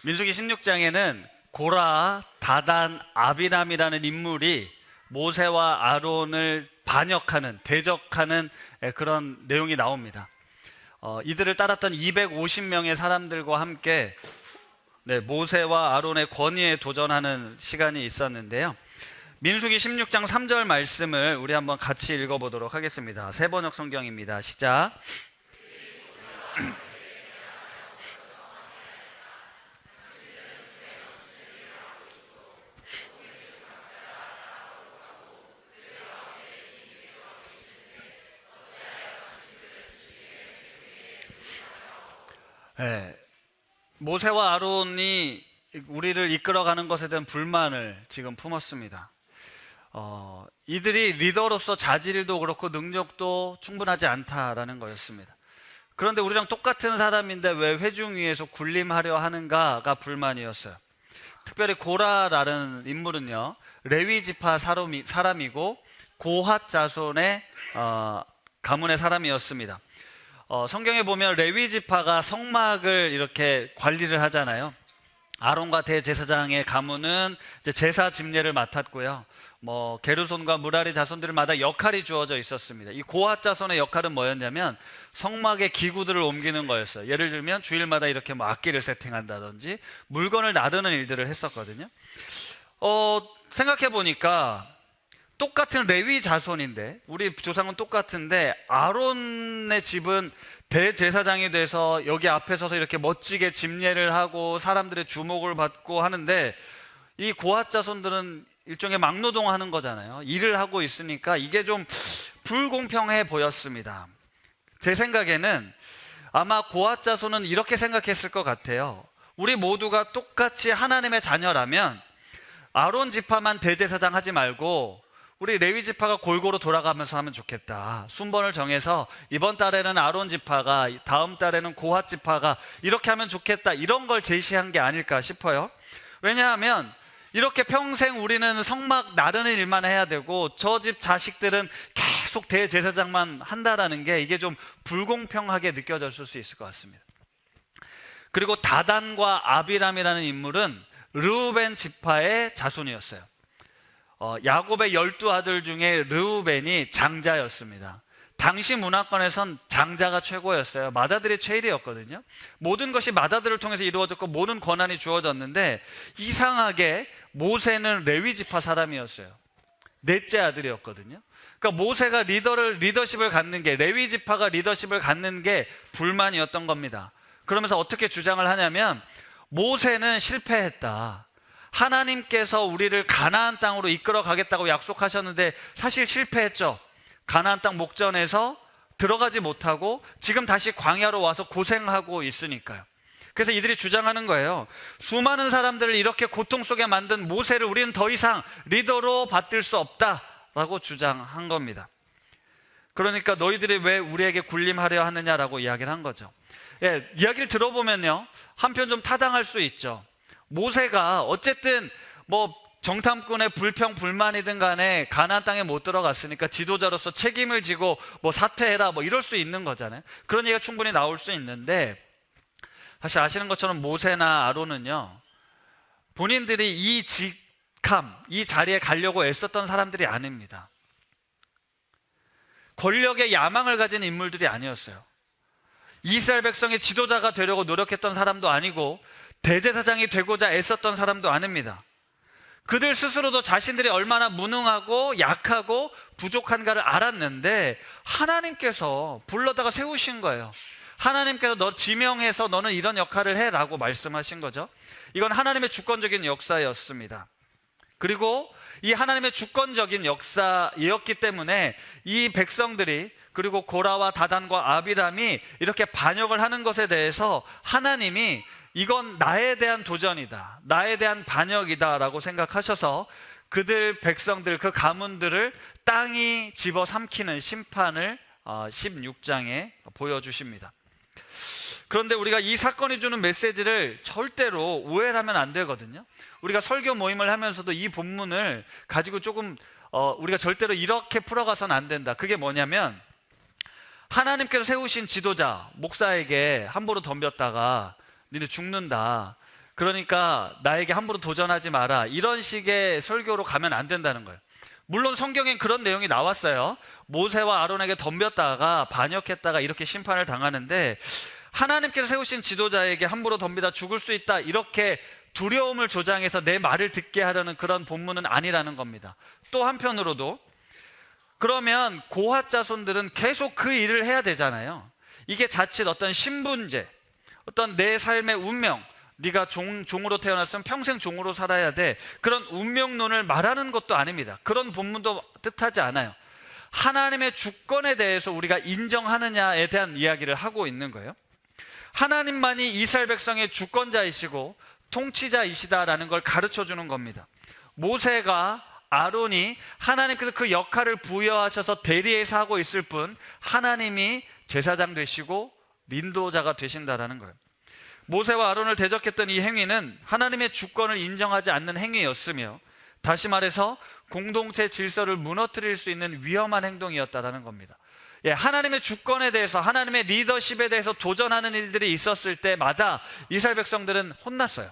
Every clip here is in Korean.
민수기 16장에는 고라, 다단, 아비람이라는 인물이 모세와 아론을 반역하는, 대적하는 그런 내용이 나옵니다. 이들을 따랐던 250명의 사람들과 함께 모세와 아론의 권위에 도전하는 시간이 있었는데요. 민수기 16장 3절 말씀을 우리 한번 같이 읽어보도록 하겠습니다. 새번역 성경입니다. 시작. 모세와 아론이 우리를 이끌어가는 것에 대한 불만을 지금 품었습니다. 이들이 리더로서 자질도 그렇고 능력도 충분하지 않다라는 거였습니다. 그런데 우리랑 똑같은 사람인데 왜 회중 위에서 군림하려 하는가가 불만이었어요. 특별히 고라라는 인물은요, 레위 지파 사람이고 고핫 자손의 가문의 사람이었습니다. 성경에 보면 레위 지파가 성막을 이렇게 관리를 하잖아요. 아론과 대제사장의 가문은 이제 제사 집례를 맡았고요. 게르손과 무라리 자손들마다 역할이 주어져 있었습니다. 이 고핫 자손의 역할은 뭐였냐면 성막의 기구들을 옮기는 거였어요. 예를 들면 주일마다 이렇게 악기를 세팅한다든지 물건을 나르는 일들을 했었거든요. 생각해 보니까 똑같은 레위 자손인데, 우리 조상은 똑같은데 아론의 집은 대제사장이 돼서 여기 앞에 서서 이렇게 멋지게 집례를 하고 사람들의 주목을 받고 하는데, 이 고핫 자손들은 일종의 막노동하는 거잖아요. 일을 하고 있으니까 이게 좀 불공평해 보였습니다. 제 생각에는 아마 고핫 자손은 이렇게 생각했을 것 같아요. 우리 모두가 똑같이 하나님의 자녀라면 아론 지파만 대제사장 하지 말고 우리 레위 지파가 골고루 돌아가면서 하면 좋겠다. 순번을 정해서 이번 달에는 아론 지파가, 다음 달에는 고핫 지파가 이렇게 하면 좋겠다, 이런 걸 제시한 게 아닐까 싶어요. 왜냐하면 이렇게 평생 우리는 성막 나르는 일만 해야 되고 저 집 자식들은 계속 대제사장만 한다라는 게, 이게 좀 불공평하게 느껴졌을 수 있을 것 같습니다. 그리고 다단과 아비람이라는 인물은 르우벤 지파의 자손이었어요. 야곱의 12아들 중에 르우벤이 장자였습니다. 당시 문화권에선 장자가 최고였어요. 맏아들이 최일이었거든요. 모든 것이 맏아들을 통해서 이루어졌고 모든 권한이 주어졌는데, 이상하게 모세는 레위 지파 사람이었어요. 넷째 아들이었거든요. 그러니까 모세가 리더십을 갖는 게, 레위 지파가 리더십을 갖는 게 불만이었던 겁니다. 그러면서 어떻게 주장을 하냐면, 모세는 실패했다. 하나님께서 우리를 가나안 땅으로 이끌어 가겠다고 약속하셨는데 사실 실패했죠. 가나안 땅 목전에서 들어가지 못하고 지금 다시 광야로 와서 고생하고 있으니까요. 그래서 이들이 주장하는 거예요. 수많은 사람들을 이렇게 고통 속에 만든 모세를 우리는 더 이상 리더로 받들 수 없다라고 주장한 겁니다. 그러니까 너희들이 왜 우리에게 군림하려 하느냐라고 이야기를 한 거죠. 이야기를 들어보면요, 한편 좀 타당할 수 있죠. 모세가 어쨌든 정탐꾼의 불평불만이든 간에 가나안 땅에 못 들어갔으니까 지도자로서 책임을 지고 사퇴해라 이럴 수 있는 거잖아요. 그런 얘기가 충분히 나올 수 있는데, 사실 아시는 것처럼 모세나 아론은요, 본인들이 이 자리에 가려고 애썼던 사람들이 아닙니다. 권력의 야망을 가진 인물들이 아니었어요. 이스라엘 백성의 지도자가 되려고 노력했던 사람도 아니고 대제사장이 되고자 애썼던 사람도 아닙니다. 그들 스스로도 자신들이 얼마나 무능하고 약하고 부족한가를 알았는데 하나님께서 불러다가 세우신 거예요. 하나님께서 너 지명해서 너는 이런 역할을 해라고 말씀하신 거죠. 이건 하나님의 주권적인 역사였습니다. 그리고 이 하나님의 주권적인 역사였기 때문에 이 백성들이, 그리고 고라와 다단과 아비람이 이렇게 반역을 하는 것에 대해서 하나님이 이건 나에 대한 도전이다, 나에 대한 반역이다 라고 생각하셔서 그들 백성들, 그 가문들을 땅이 집어삼키는 심판을 16장에 보여주십니다. 그런데 우리가 이 사건이 주는 메시지를 절대로 오해를 하면 안 되거든요. 우리가 설교 모임을 하면서도 이 본문을 가지고 조금 우리가 절대로 이렇게 풀어가서는 안 된다. 그게 뭐냐면, 하나님께서 세우신 지도자, 목사에게 함부로 덤볐다가 니네 죽는다, 그러니까 나에게 함부로 도전하지 마라, 이런 식의 설교로 가면 안 된다는 거예요. 물론 성경엔 그런 내용이 나왔어요. 모세와 아론에게 덤볐다가 반역했다가 이렇게 심판을 당하는데, 하나님께서 세우신 지도자에게 함부로 덤비다 죽을 수 있다, 이렇게 두려움을 조장해서 내 말을 듣게 하려는 그런 본문은 아니라는 겁니다. 또 한편으로도 그러면 고핫 자손들은 계속 그 일을 해야 되잖아요. 이게 자칫 어떤 신분제, 어떤 내 삶의 운명, 네가 종으로 태어났으면 평생 종으로 살아야 돼, 그런 운명론을 말하는 것도 아닙니다. 그런 본문도 뜻하지 않아요. 하나님의 주권에 대해서 우리가 인정하느냐에 대한 이야기를 하고 있는 거예요. 하나님만이 이스라엘 백성의 주권자이시고 통치자이시다라는 걸 가르쳐 주는 겁니다. 모세가, 아론이 하나님께서 그 역할을 부여하셔서 대리해서 하고 있을 뿐, 하나님이 제사장 되시고 인도자가 되신다라는 거예요. 모세와 아론을 대적했던 이 행위는 하나님의 주권을 인정하지 않는 행위였으며, 다시 말해서 공동체 질서를 무너뜨릴 수 있는 위험한 행동이었다라는 겁니다. 하나님의 주권에 대해서, 하나님의 리더십에 대해서 도전하는 일들이 있었을 때마다 이스라엘 백성들은 혼났어요.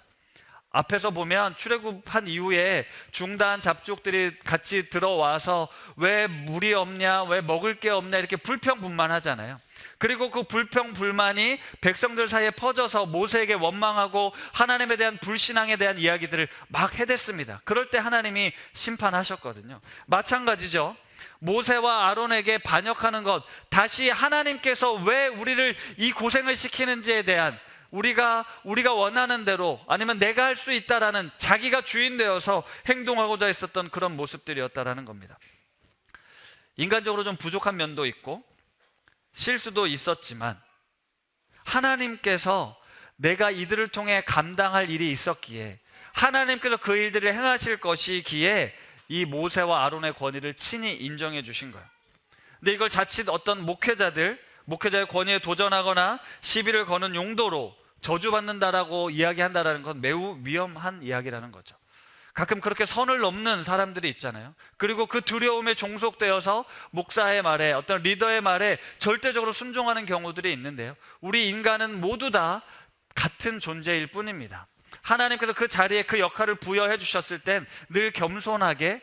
앞에서 보면 출애굽한 이후에 중단 잡족들이 같이 들어와서 왜 물이 없냐, 왜 먹을 게 없냐, 이렇게 불평불만하잖아요. 그리고 그 불평불만이 백성들 사이에 퍼져서 모세에게 원망하고 하나님에 대한 불신앙에 대한 이야기들을 막 해댔습니다. 그럴 때 하나님이 심판하셨거든요. 마찬가지죠. 모세와 아론에게 반역하는 것, 다시 하나님께서 왜 우리를 이 고생을 시키는지에 대한, 우리가 원하는 대로, 아니면 내가 할 수 있다라는, 자기가 주인 되어서 행동하고자 했었던 그런 모습들이었다라는 겁니다. 인간적으로 좀 부족한 면도 있고 실수도 있었지만, 하나님께서 내가 이들을 통해 감당할 일이 있었기에, 하나님께서 그 일들을 행하실 것이기에 이 모세와 아론의 권위를 친히 인정해 주신 거예요. 근데 이걸 자칫 어떤 목회자의 권위에 도전하거나 시비를 거는 용도로 저주받는다라고 이야기한다라는 건 매우 위험한 이야기라는 거죠. 가끔 그렇게 선을 넘는 사람들이 있잖아요. 그리고 그 두려움에 종속되어서 목사의 말에, 어떤 리더의 말에 절대적으로 순종하는 경우들이 있는데요, 우리 인간은 모두 다 같은 존재일 뿐입니다. 하나님께서 그 자리에 그 역할을 부여해 주셨을 땐 늘 겸손하게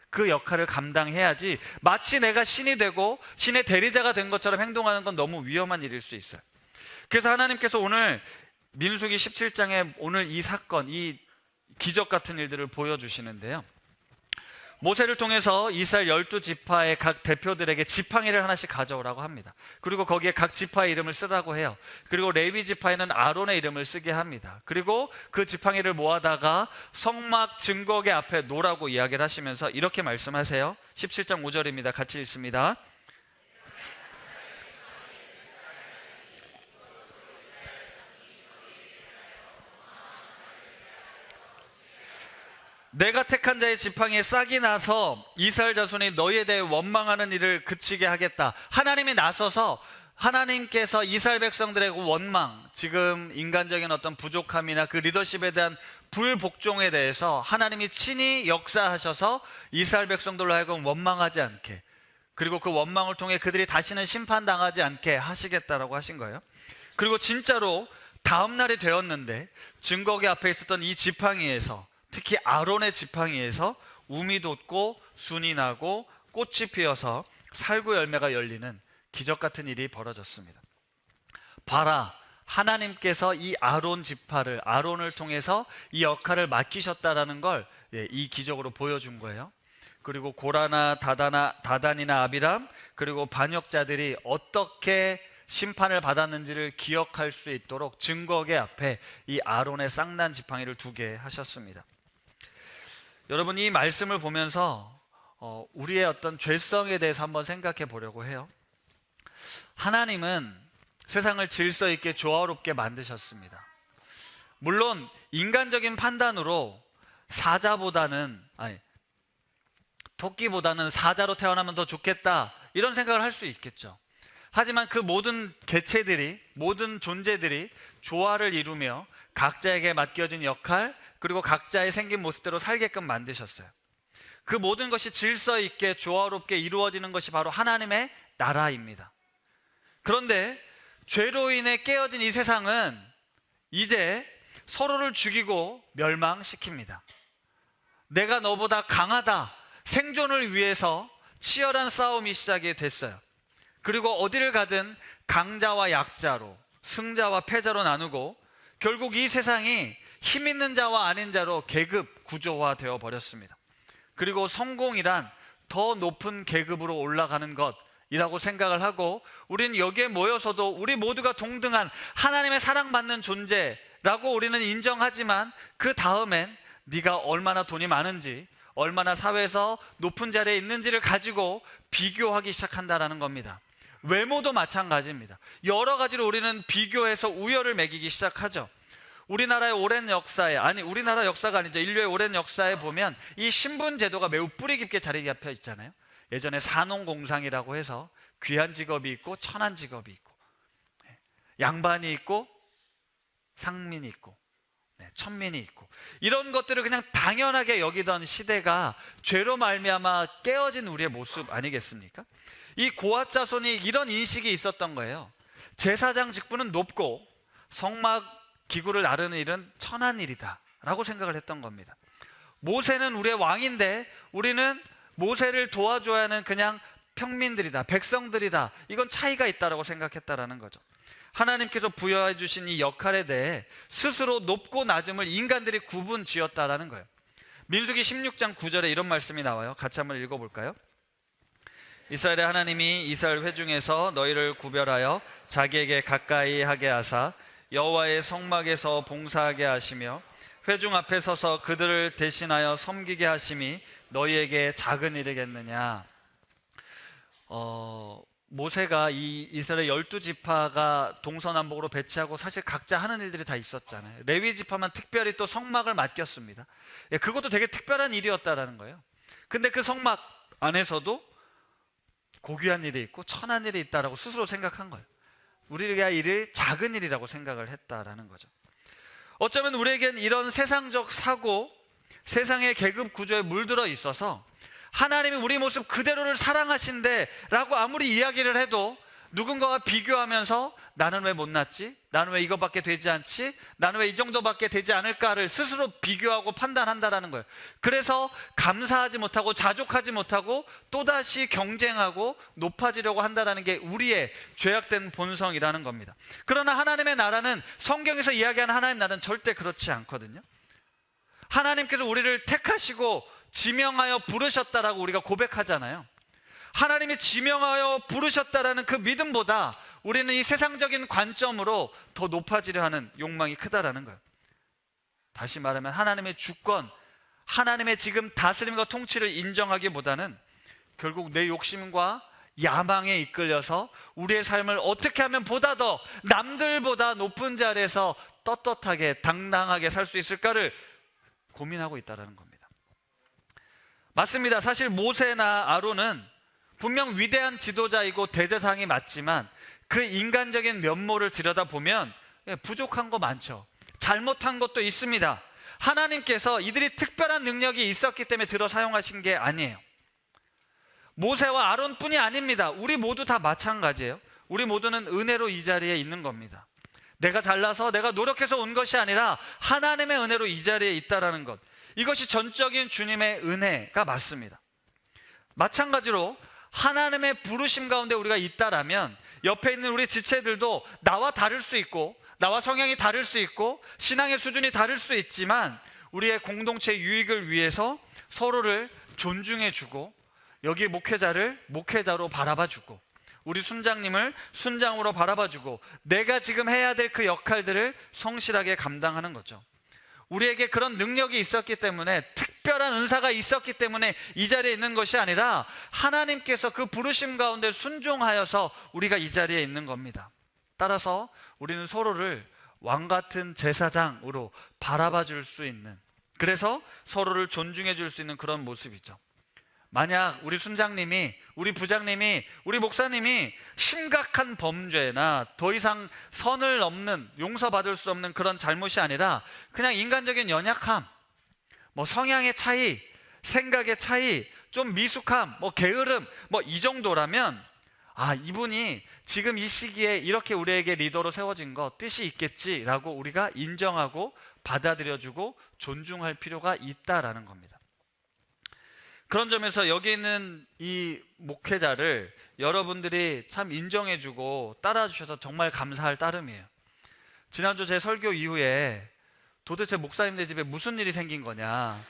그 역할을 감당해야지, 마치 내가 신이 되고 신의 대리자가 된 것처럼 행동하는 건 너무 위험한 일일 수 있어요. 그래서 하나님께서 오늘 민수기 17장에 오늘 이 사건, 이 기적 같은 일들을 보여주시는데요, 모세를 통해서 이스라엘 12지파의 각 대표들에게 지팡이를 하나씩 가져오라고 합니다. 그리고 거기에 각 지파의 이름을 쓰라고 해요. 그리고 레위 지파에는 아론의 이름을 쓰게 합니다. 그리고 그 지팡이를 모아다가 성막 증거계 앞에 놓으라고 이야기를 하시면서 이렇게 말씀하세요. 17장 5절입니다. 같이 읽습니다. 내가 택한 자의 지팡이에 싹이 나서 이스라엘 자손이 너희에 대해 원망하는 일을 그치게 하겠다. 하나님이 나서서, 하나님께서 이스라엘 백성들의 원망, 지금 인간적인 어떤 부족함이나 그 리더십에 대한 불복종에 대해서 하나님이 친히 역사하셔서 이스라엘 백성들로 하여금 원망하지 않게, 그리고 그 원망을 통해 그들이 다시는 심판당하지 않게 하시겠다라고 하신 거예요. 그리고 진짜로 다음 날이 되었는데 증거계 앞에 있었던 이 지팡이에서, 특히 아론의 지팡이에서 우미 돋고 순이 나고 꽃이 피어서 살구 열매가 열리는 기적 같은 일이 벌어졌습니다. 봐라, 하나님께서 이 아론을 통해서 이 역할을 맡기셨다라는 걸 이 기적으로 보여준 거예요. 그리고 고라나 다단이나 아비람, 그리고 반역자들이 어떻게 심판을 받았는지를 기억할 수 있도록 증거계 앞에 이 아론의 쌍난 지팡이를 두게 하셨습니다. 여러분, 이 말씀을 보면서 우리의 어떤 죄성에 대해서 한번 생각해 보려고 해요. 하나님은 세상을 질서 있게 조화롭게 만드셨습니다. 물론 인간적인 판단으로 토끼보다는 사자로 태어나면 더 좋겠다, 이런 생각을 할 수 있겠죠. 하지만 그 모든 개체들이, 모든 존재들이 조화를 이루며 각자에게 맡겨진 역할, 그리고 각자의 생긴 모습대로 살게끔 만드셨어요. 그 모든 것이 질서 있게 조화롭게 이루어지는 것이 바로 하나님의 나라입니다. 그런데 죄로 인해 깨어진 이 세상은 이제 서로를 죽이고 멸망시킵니다. 내가 너보다 강하다, 생존을 위해서 치열한 싸움이 시작이 됐어요. 그리고 어디를 가든 강자와 약자로, 승자와 패자로 나누고 결국 이 세상이 힘 있는 자와 아닌 자로 계급 구조화되어 버렸습니다. 그리고 성공이란 더 높은 계급으로 올라가는 것이라고 생각을 하고, 우리는 여기에 모여서도 우리 모두가 동등한 하나님의 사랑받는 존재라고 우리는 인정하지만, 그 다음엔 네가 얼마나 돈이 많은지, 얼마나 사회에서 높은 자리에 있는지를 가지고 비교하기 시작한다라는 겁니다. 외모도 마찬가지입니다. 여러 가지로 우리는 비교해서 우열을 매기기 시작하죠. 우리나라의 오랜 역사에, 우리나라 역사가 아니죠, 인류의 오랜 역사에 보면 이 신분 제도가 매우 뿌리 깊게 자리 잡혀 있잖아요. 예전에 산업공상이라고 해서 귀한 직업이 있고 천한 직업이 있고, 양반이 있고 상민이 있고 천민이 있고, 이런 것들을 그냥 당연하게 여기던 시대가 죄로 말미암아 깨어진 우리의 모습 아니겠습니까? 이 고앗 자손이 이런 인식이 있었던 거예요. 제사장 직분은 높고 성막 기구를 나르는 일은 천한 일이다 라고 생각을 했던 겁니다. 모세는 우리의 왕인데 우리는 모세를 도와줘야 하는 그냥 평민들이다, 백성들이다, 이건 차이가 있다라고 생각했다라는 거죠. 하나님께서 부여해 주신 이 역할에 대해 스스로 높고 낮음을 인간들이 구분 지었다라는 거예요. 민수기 16장 9절에 이런 말씀이 나와요. 같이 한번 읽어볼까요? 이스라엘의 하나님이 이스라엘 회중에서 너희를 구별하여 자기에게 가까이 하게 하사 여호와의 성막에서 봉사하게 하시며 회중 앞에 서서 그들을 대신하여 섬기게 하심이 너희에게 작은 일이겠느냐. 모세가 이 이스라엘 12지파가 동서남북으로 배치하고 사실 각자 하는 일들이 다 있었잖아요. 레위 지파만 특별히 또 성막을 맡겼습니다. 그것도 되게 특별한 일이었다라는 거예요. 근데 그 성막 안에서도 고귀한 일이 있고 천한 일이 있다라고 스스로 생각한 거예요. 우리가 일을 작은 일이라고 생각을 했다라는 거죠. 어쩌면 우리에겐 이런 세상적 사고, 세상의 계급 구조에 물들어 있어서 하나님이 우리 모습 그대로를 사랑하신대 라고 아무리 이야기를 해도 누군가와 비교하면서 나는 왜 못났지? 나는 왜 이거밖에 되지 않지? 나는 왜 이 정도밖에 되지 않을까를 스스로 비교하고 판단한다라는 거예요. 그래서 감사하지 못하고 자족하지 못하고 또다시 경쟁하고 높아지려고 한다라는 게 우리의 죄악된 본성이라는 겁니다. 그러나 하나님의 나라는, 성경에서 이야기하는 하나님 나라는 절대 그렇지 않거든요. 하나님께서 우리를 택하시고 지명하여 부르셨다라고 우리가 고백하잖아요. 하나님이 지명하여 부르셨다라는 그 믿음보다 우리는 이 세상적인 관점으로 더 높아지려 하는 욕망이 크다라는 거예요. 다시 말하면 하나님의 주권, 하나님의 지금 다스림과 통치를 인정하기보다는 결국 내 욕심과 야망에 이끌려서 우리의 삶을 어떻게 하면 보다 더 남들보다 높은 자리에서 떳떳하게 당당하게 살 수 있을까를 고민하고 있다는 겁니다. 맞습니다. 사실 모세나 아론은 분명 위대한 지도자이고 대제사장이 맞지만 그 인간적인 면모를 들여다보면 부족한 거 많죠. 잘못한 것도 있습니다. 하나님께서 이들이 특별한 능력이 있었기 때문에 들어 사용하신 게 아니에요. 모세와 아론뿐이 아닙니다. 우리 모두 다 마찬가지예요. 우리 모두는 은혜로 이 자리에 있는 겁니다. 내가 잘나서 내가 노력해서 온 것이 아니라 하나님의 은혜로 이 자리에 있다라는 것, 이것이 전적인 주님의 은혜가 맞습니다. 마찬가지로 하나님의 부르심 가운데 우리가 있다라면 옆에 있는 우리 지체들도 나와 다를 수 있고 나와 성향이 다를 수 있고 신앙의 수준이 다를 수 있지만 우리의 공동체 유익을 위해서 서로를 존중해주고, 여기 목회자를 목회자로 바라봐주고, 우리 순장님을 순장으로 바라봐주고, 내가 지금 해야 될 그 역할들을 성실하게 감당하는 거죠. 우리에게 그런 능력이 있었기 때문에, 특별한 은사가 있었기 때문에 이 자리에 있는 것이 아니라 하나님께서 그 부르심 가운데 순종하여서 우리가 이 자리에 있는 겁니다. 따라서 우리는 서로를 왕 같은 제사장으로 바라봐 줄 수 있는, 그래서 서로를 존중해 줄 수 있는 그런 모습이죠. 만약 우리 순장님이, 우리 부장님이, 우리 목사님이 심각한 범죄나 더 이상 선을 넘는, 용서받을 수 없는 그런 잘못이 아니라 그냥 인간적인 연약함, 성향의 차이, 생각의 차이, 좀 미숙함, 게으름, 이 정도라면 이분이 지금 이 시기에 이렇게 우리에게 리더로 세워진 거 뜻이 있겠지라고 우리가 인정하고 받아들여주고 존중할 필요가 있다라는 겁니다. 그런 점에서 여기 있는 이 목회자를 여러분들이 참 인정해주고 따라주셔서 정말 감사할 따름이에요. 지난주 제 설교 이후에 도대체 목사님네 집에 무슨 일이 생긴 거냐,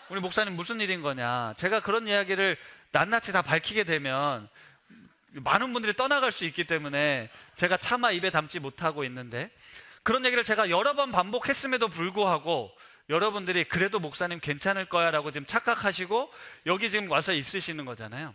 우리 목사님 무슨 일인 거냐, 제가 그런 이야기를 낱낱이 다 밝히게 되면 많은 분들이 떠나갈 수 있기 때문에 제가 차마 입에 담지 못하고 있는데, 그런 얘기를 제가 여러 번 반복했음에도 불구하고 여러분들이 그래도 목사님 괜찮을 거야 라고 지금 착각하시고 여기 지금 와서 있으시는 거잖아요.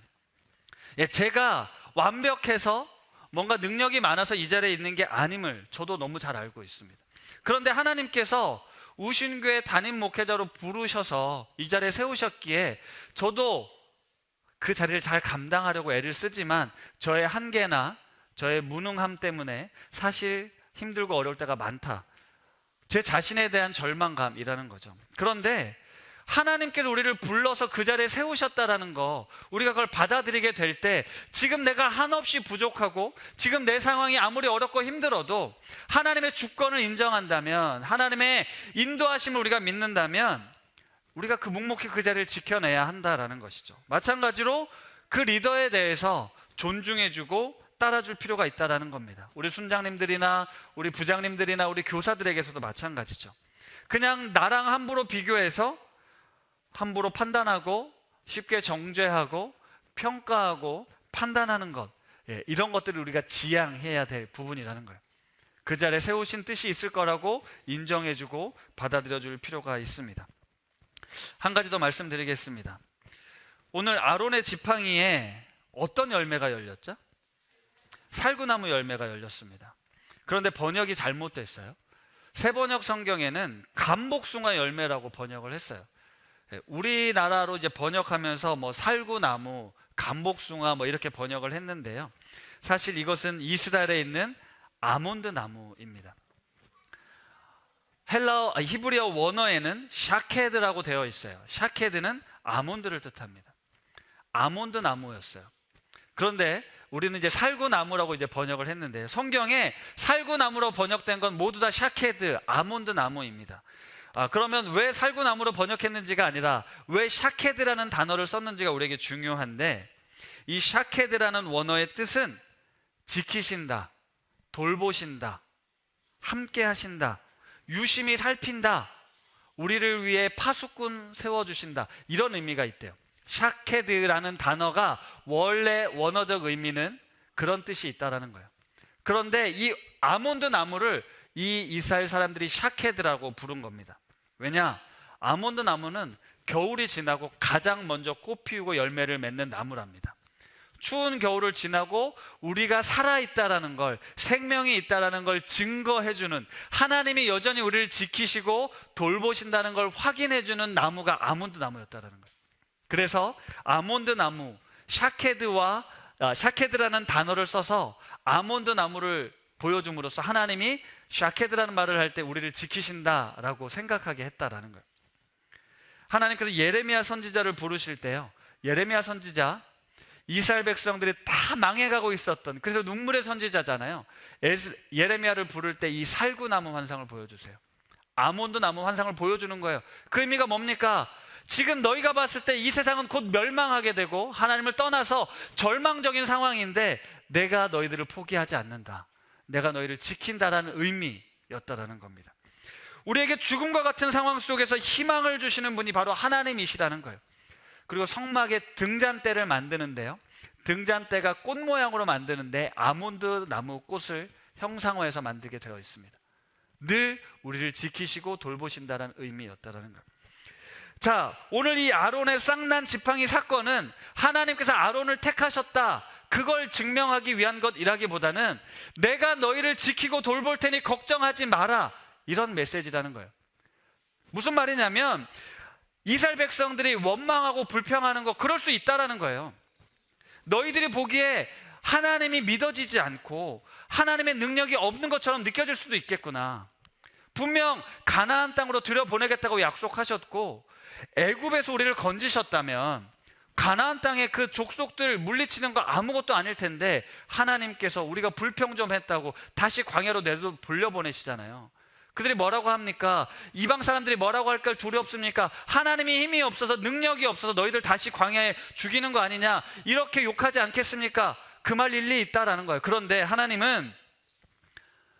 예, 제가 완벽해서 뭔가 능력이 많아서 이 자리에 있는 게 아님을 저도 너무 잘 알고 있습니다. 그런데 하나님께서 우신교회 담임 목회자로 부르셔서 이 자리에 세우셨기에 저도 그 자리를 잘 감당하려고 애를 쓰지만 저의 한계나 저의 무능함 때문에 사실 힘들고 어려울 때가 많다, 제 자신에 대한 절망감이라는 거죠. 그런데 하나님께서 우리를 불러서 그 자리에 세우셨다라는 거, 우리가 그걸 받아들이게 될 때 지금 내가 한없이 부족하고 지금 내 상황이 아무리 어렵고 힘들어도 하나님의 주권을 인정한다면, 하나님의 인도하심을 우리가 믿는다면 우리가 그 묵묵히 그 자리를 지켜내야 한다라는 것이죠. 마찬가지로 그 리더에 대해서 존중해주고 따라줄 필요가 있다라는 겁니다. 우리 순장님들이나 우리 부장님들이나 우리 교사들에게서도 마찬가지죠. 그냥 나랑 함부로 비교해서 함부로 판단하고 쉽게 정죄하고 평가하고 판단하는 것, 이런 것들을 우리가 지양해야 될 부분이라는 거예요. 그 자리에 세우신 뜻이 있을 거라고 인정해주고 받아들여줄 필요가 있습니다. 한 가지 더 말씀드리겠습니다. 오늘 아론의 지팡이에 어떤 열매가 열렸죠? 살구나무 열매가 열렸습니다. 그런데 번역이 잘못됐어요. 새번역 성경에는 감복숭아 열매라고 번역을 했어요. 우리나라로 이제 번역하면서 뭐 살구나무, 감복숭아 뭐 이렇게 번역을 했는데요, 사실 이것은 이스라엘에 있는 아몬드 나무입니다. 히브리어 원어에는 샤케드라고 되어 있어요. 샤케드는 아몬드를 뜻합니다. 아몬드 나무였어요. 그런데 우리는 이제 살구나무라고 이제 번역을 했는데요, 성경에 살구나무로 번역된 건 모두 다 샤케드, 아몬드 나무입니다. 그러면 왜 살구나무로 번역했는지가 아니라 왜 샤케드라는 단어를 썼는지가 우리에게 중요한데, 이 샤케드라는 원어의 뜻은 지키신다, 돌보신다, 함께 하신다, 유심히 살핀다, 우리를 위해 파수꾼 세워주신다, 이런 의미가 있대요. 샤케드라는 단어가 원래 원어적 의미는 그런 뜻이 있다라는 거예요. 그런데 이 아몬드 나무를 이 이스라엘 사람들이 샤케드라고 부른 겁니다. 왜냐? 아몬드 나무는 겨울이 지나고 가장 먼저 꽃 피우고 열매를 맺는 나무랍니다. 추운 겨울을 지나고 우리가 살아있다라는 걸, 생명이 있다라는 걸 증거해주는, 하나님이 여전히 우리를 지키시고 돌보신다는 걸 확인해주는 나무가 아몬드 나무였다라는 거예요. 그래서 아몬드 나무, 샤케드라는 단어를 써서 아몬드 나무를 보여줌으로써 하나님이 샤케드라는 말을 할 때 우리를 지키신다라고 생각하게 했다라는 거예요. 하나님께서 예레미야 선지자를 부르실 때요, 예레미야 선지자, 이스라엘 백성들이 다 망해가고 있었던, 그래서 눈물의 선지자잖아요. 예레미야를 부를 때 이 살구나무 환상을 보여주세요. 아몬드 나무 환상을 보여주는 거예요. 그 의미가 뭡니까? 지금 너희가 봤을 때 이 세상은 곧 멸망하게 되고 하나님을 떠나서 절망적인 상황인데 내가 너희들을 포기하지 않는다, 내가 너희를 지킨다라는 의미였다라는 겁니다. 우리에게 죽음과 같은 상황 속에서 희망을 주시는 분이 바로 하나님이시라는 거예요. 그리고 성막에 등잔대를 만드는데요, 등잔대가 꽃 모양으로 만드는데 아몬드 나무 꽃을 형상화해서 만들게 되어 있습니다. 늘 우리를 지키시고 돌보신다는 의미였다라는 거예요. 자, 오늘 이 아론의 쌍난 지팡이 사건은 하나님께서 아론을 택하셨다, 그걸 증명하기 위한 것이라기보다는 내가 너희를 지키고 돌볼 테니 걱정하지 마라, 이런 메시지라는 거예요. 무슨 말이냐면 이스라엘 백성들이 원망하고 불평하는 거, 그럴 수 있다라는 거예요. 너희들이 보기에 하나님이 믿어지지 않고 하나님의 능력이 없는 것처럼 느껴질 수도 있겠구나. 분명 가나안 땅으로 들여보내겠다고 약속하셨고 애굽에서 우리를 건지셨다면 가나안 땅의 그 족속들 물리치는 거 아무것도 아닐 텐데 하나님께서 우리가 불평 좀 했다고 다시 광야로 돌려보내시잖아요. 그들이 뭐라고 합니까? 이방 사람들이 뭐라고 할까 두렵습니까? 하나님이 힘이 없어서, 능력이 없어서 너희들 다시 광야에 죽이는 거 아니냐, 이렇게 욕하지 않겠습니까? 그 말 일리 있다라는 거예요. 그런데 하나님은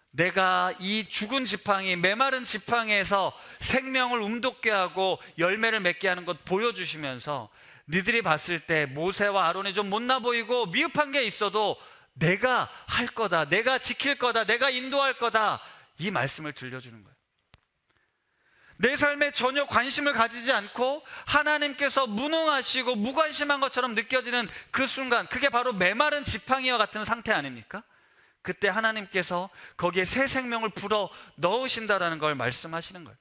내가 이 죽은 지팡이, 메마른 지팡이에서 생명을 움돋게 하고 열매를 맺게 하는 것 보여주시면서, 니들이 봤을 때 모세와 아론이 좀 못나 보이고 미흡한 게 있어도 내가 할 거다, 내가 지킬 거다, 내가 인도할 거다, 이 말씀을 들려주는 거예요. 내 삶에 전혀 관심을 가지지 않고 하나님께서 무능하시고 무관심한 것처럼 느껴지는 그 순간, 그게 바로 메마른 지팡이와 같은 상태 아닙니까? 그때 하나님께서 거기에 새 생명을 불어 넣으신다라는 걸 말씀하시는 거예요.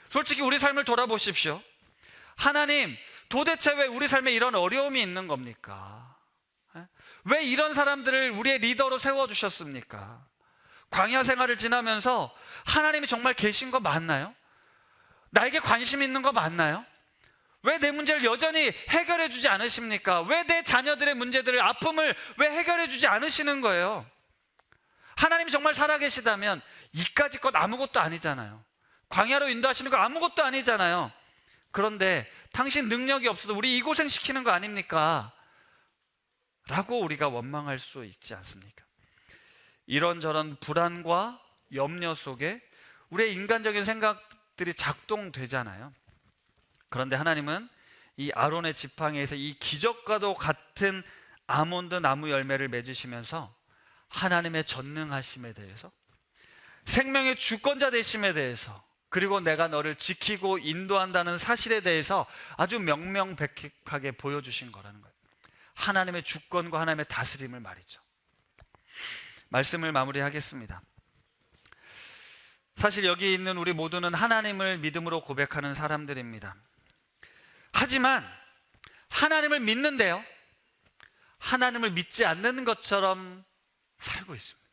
솔직히 우리 삶을 돌아보십시오. 하나님, 도대체 왜 우리 삶에 이런 어려움이 있는 겁니까? 왜 이런 사람들을 우리의 리더로 세워주셨습니까? 광야 생활을 지나면서 하나님이 정말 계신 거 맞나요? 나에게 관심 있는 거 맞나요? 왜 내 문제를 여전히 해결해 주지 않으십니까? 왜 내 자녀들의 문제들을, 아픔을 왜 해결해 주지 않으시는 거예요? 하나님이 정말 살아계시다면 이까짓 것 아무것도 아니잖아요. 광야로 인도하시는 거 아무것도 아니잖아요. 그런데 당신 능력이 없어도 우리 이 고생 시키는 거 아닙니까? 라고 우리가 원망할 수 있지 않습니까? 이런저런 불안과 염려 속에 우리의 인간적인 생각들이 작동되잖아요. 그런데 하나님은 이 아론의 지팡이에서 이 기적과도 같은 아몬드 나무 열매를 맺으시면서 하나님의 전능하심에 대해서, 생명의 주권자 되심에 대해서, 그리고 내가 너를 지키고 인도한다는 사실에 대해서 아주 명명백백하게 보여주신 거라는 거예요. 하나님의 주권과 하나님의 다스림을 말이죠. 말씀을 마무리하겠습니다. 사실 여기 있는 우리 모두는 하나님을 믿음으로 고백하는 사람들입니다. 하지만 하나님을 믿는데요, 하나님을 믿지 않는 것처럼 살고 있습니다.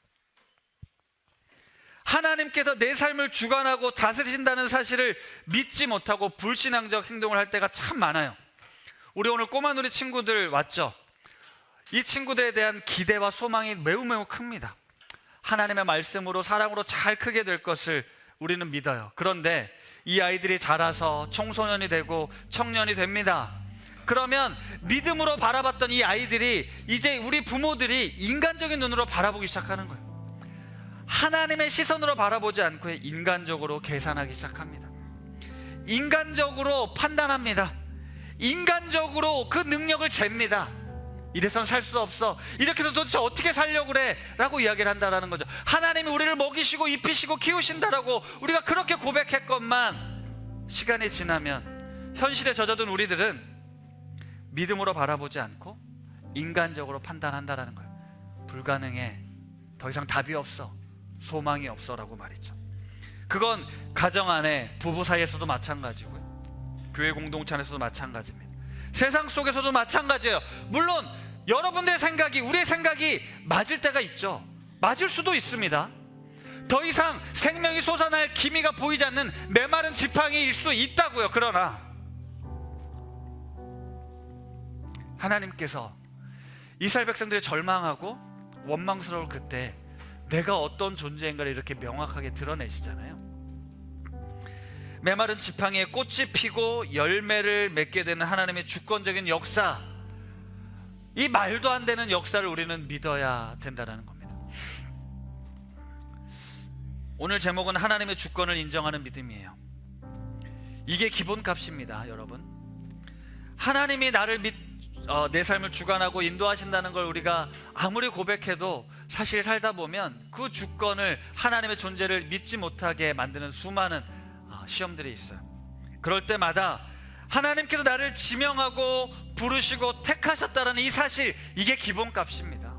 하나님께서 내 삶을 주관하고 다스리신다는 사실을 믿지 못하고 불신앙적 행동을 할 때가 참 많아요. 우리 오늘 꼬마누리 친구들 왔죠? 이 친구들에 대한 기대와 소망이 매우 큽니다. 하나님의 말씀으로, 사랑으로 잘 크게 될 것을 우리는 믿어요. 그런데 이 아이들이 자라서 청소년이 되고 청년이 됩니다. 그러면 믿음으로 바라봤던 이 아이들이 이제 우리 부모들이 인간적인 눈으로 바라보기 시작하는 거예요. 하나님의 시선으로 바라보지 않고 인간적으로 계산하기 시작합니다. 인간적으로 판단합니다. 인간적으로 그 능력을 잽니다. 이래선 살 수 없어, 이렇게 해서 도대체 어떻게 살려고 그래? 라고 이야기를 한다라는 거죠. 하나님이 우리를 먹이시고 입히시고 키우신다라고 우리가 그렇게 고백했건만, 시간이 지나면 현실에 젖어든 우리들은 믿음으로 바라보지 않고 인간적으로 판단한다라는 거예요. 불가능해, 더 이상 답이 없어, 소망이 없어 라고 말이죠. 그건 가정 안에, 부부 사이에서도 마찬가지고요, 교회 공동체 안에서도 마찬가지입니다. 세상 속에서도 마찬가지예요. 물론 여러분들의 생각이, 우리의 생각이 맞을 때가 있죠. 맞을 수도 있습니다. 더 이상 생명이 솟아날 기미가 보이지 않는 메마른 지팡이일 수 있다고요. 그러나 하나님께서 이스라엘 백성들이 절망하고 원망스러울 그때 내가 어떤 존재인가를 이렇게 명확하게 드러내시잖아요. 메마른 지팡이에 꽃이 피고 열매를 맺게 되는 하나님의 주권적인 역사, 이 말도 안 되는 역사를 우리는 믿어야 된다는 겁니다. 오늘 제목은 하나님의 주권을 인정하는 믿음이에요. 이게 기본값입니다, 여러분. 하나님이 내 삶을 주관하고 인도하신다는 걸 우리가 아무리 고백해도 사실 살다 보면 그 주권을, 하나님의 존재를 믿지 못하게 만드는 수많은 시험들이 있어요. 그럴 때마다 하나님께서 나를 지명하고 부르시고 택하셨다는 이 사실, 이게 기본값입니다.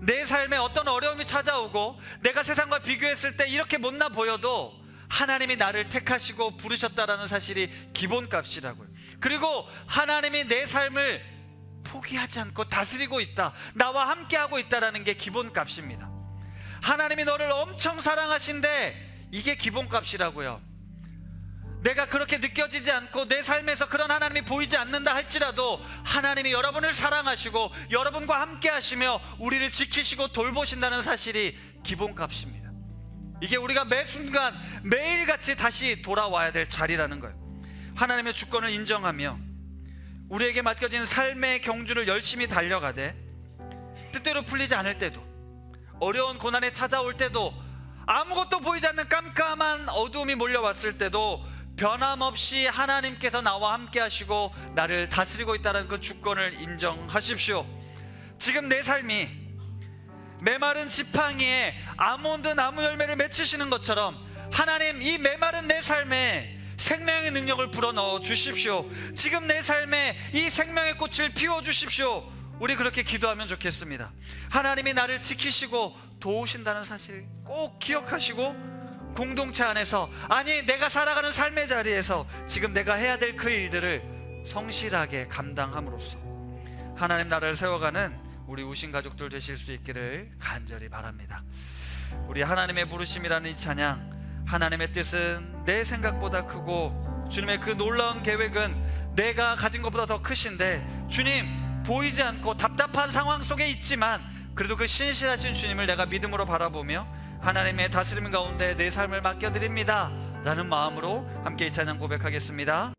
내 삶에 어떤 어려움이 찾아오고 내가 세상과 비교했을 때 이렇게 못나 보여도 하나님이 나를 택하시고 부르셨다라는 사실이 기본값이라고요. 그리고 하나님이 내 삶을 포기하지 않고 다스리고 있다, 나와 함께하고 있다라는 게 기본값입니다. 하나님이 너를 엄청 사랑하신데, 이게 기본값이라고요. 내가 그렇게 느껴지지 않고 내 삶에서 그런 하나님이 보이지 않는다 할지라도 하나님이 여러분을 사랑하시고 여러분과 함께 하시며 우리를 지키시고 돌보신다는 사실이 기본값입니다. 이게 우리가 매 순간 매일같이 다시 돌아와야 될 자리라는 거예요. 하나님의 주권을 인정하며 우리에게 맡겨진 삶의 경주를 열심히 달려가되, 뜻대로 풀리지 않을 때도, 어려운 고난에 찾아올 때도, 아무것도 보이지 않는 깜깜한 어두움이 몰려왔을 때도 변함없이 하나님께서 나와 함께 하시고 나를 다스리고 있다는 그 주권을 인정하십시오. 지금 내 삶이 메마른 지팡이에 아몬드 나무 열매를 맺히시는 것처럼 하나님, 이 메마른 내 삶에 생명의 능력을 불어넣어 주십시오. 지금 내 삶에 이 생명의 꽃을 피워주십시오. 우리 그렇게 기도하면 좋겠습니다. 하나님이 나를 지키시고 도우신다는 사실 꼭 기억하시고, 공동체 안에서, 아니 내가 살아가는 삶의 자리에서 지금 내가 해야 될 그 일들을 성실하게 감당함으로써 하나님 나라를 세워가는 우리 우신 가족들 되실 수 있기를 간절히 바랍니다. 우리 하나님의 부르심이라는 이 찬양, 하나님의 뜻은 내 생각보다 크고 주님의 그 놀라운 계획은 내가 가진 것보다 더 크신데, 주님, 보이지 않고 답답한 상황 속에 있지만 그래도 그 신실하신 주님을 내가 믿음으로 바라보며 하나님의 다스림 가운데 내 삶을 맡겨드립니다 라는 마음으로 함께 이 찬양 고백하겠습니다.